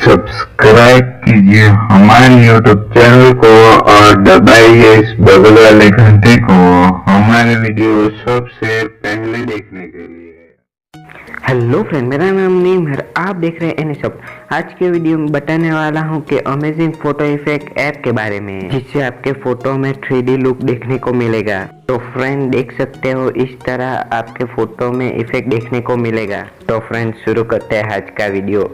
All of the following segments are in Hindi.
सब्सक्राइब कीजिए हमारे YouTube चैनल को और दबाइए इस बगल वाले घंटे को हमारे वीडियो सबसे पहले देखने के लिए। हेलो फ्रेंड, मेरा नाम नीम है। आप देख रहे हैं enhancement। आज के वीडियो में बताने वाला हूं कि अमेजिंग फोटो इफेक्ट ऐप के बारे में, जिससे आपके फोटो में 3D लुक देखने को मिलेगा। तो फ्रेंड देख सकते हो, इस तरह आपके फोटो में इफेक्ट देखने को मिलेगा। तो फ्रेंड शुरू करते हैं आज का वीडियो।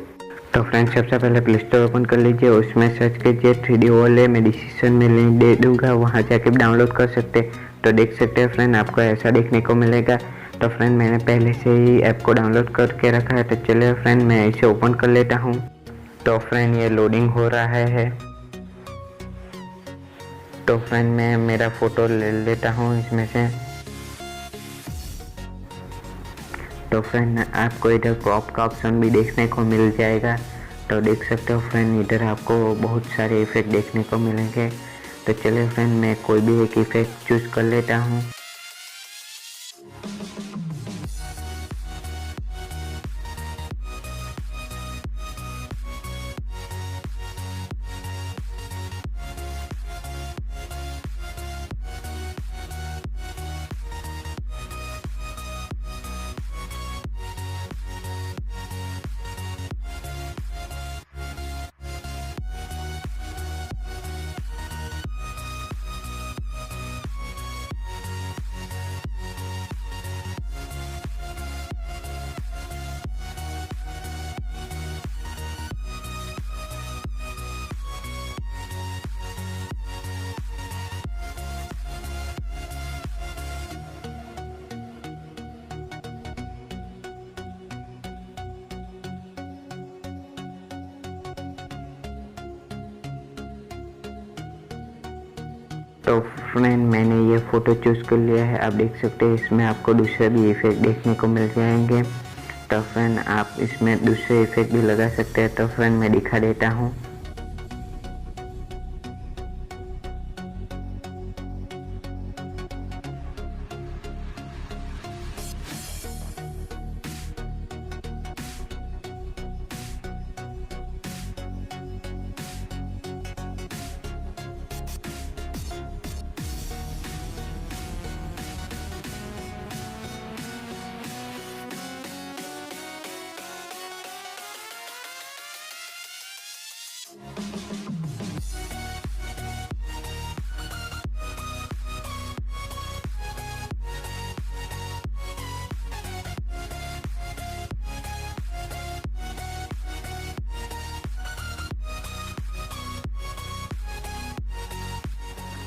तो फ्रेंड सबसे पहले प्ले स्टोर ओपन कर लीजिए, उसमें सर्च कीजिए 3D ओवरले। मैं डिस्क्रिप्शन में लिंक दे दूंगा, वहां जाके डाउनलोड कर सकते। तो देख सकते हैं फ्रेंड, आपको ऐसा देखने को मिलेगा। तो फ्रेंड मैंने पहले से ही ऐप को डाउनलोड करके रखा है, तो चलिए फ्रेंड मैं इसे ओपन कर लेता हूँ। तो फ्रेंड ये लोडिंग हो रहा है। तो फ्रेंड मैं मेरा फोटो ले लेता हूँ इसमें से। तो फ्रेंड आपको इधर क्रॉप का ऑप्शन भी देखने को मिल जाएगा। तो देख सकते हो फ्रेंड, इधर आपको बहुत सारे इफेक्ट देखने को मिलेंगे। तो चलिए फ्रेंड मैं कोई भी एक इफेक्ट चूज कर लेता हूँ। तो फ्रेंड मैंने ये फ़ोटो चूज़ कर लिया है। आप देख सकते हैं इसमें आपको दूसरे भी इफेक्ट देखने को मिल जाएंगे। तो फ्रेंड आप इसमें दूसरे इफेक्ट भी लगा सकते हैं। तो फ्रेंड मैं दिखा देता हूँ।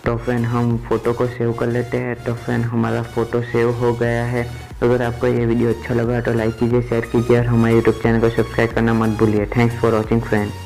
तो फ्रेंड हम फ़ोटो को सेव कर लेते हैं। तो फ्रेंड हमारा फ़ोटो सेव हो गया है। अगर आपको ये वीडियो अच्छा लगा तो लाइक कीजिए, शेयर कीजिए और हमारे यूट्यूब चैनल को सब्सक्राइब करना मत भूलिए। Thanks for watching friend.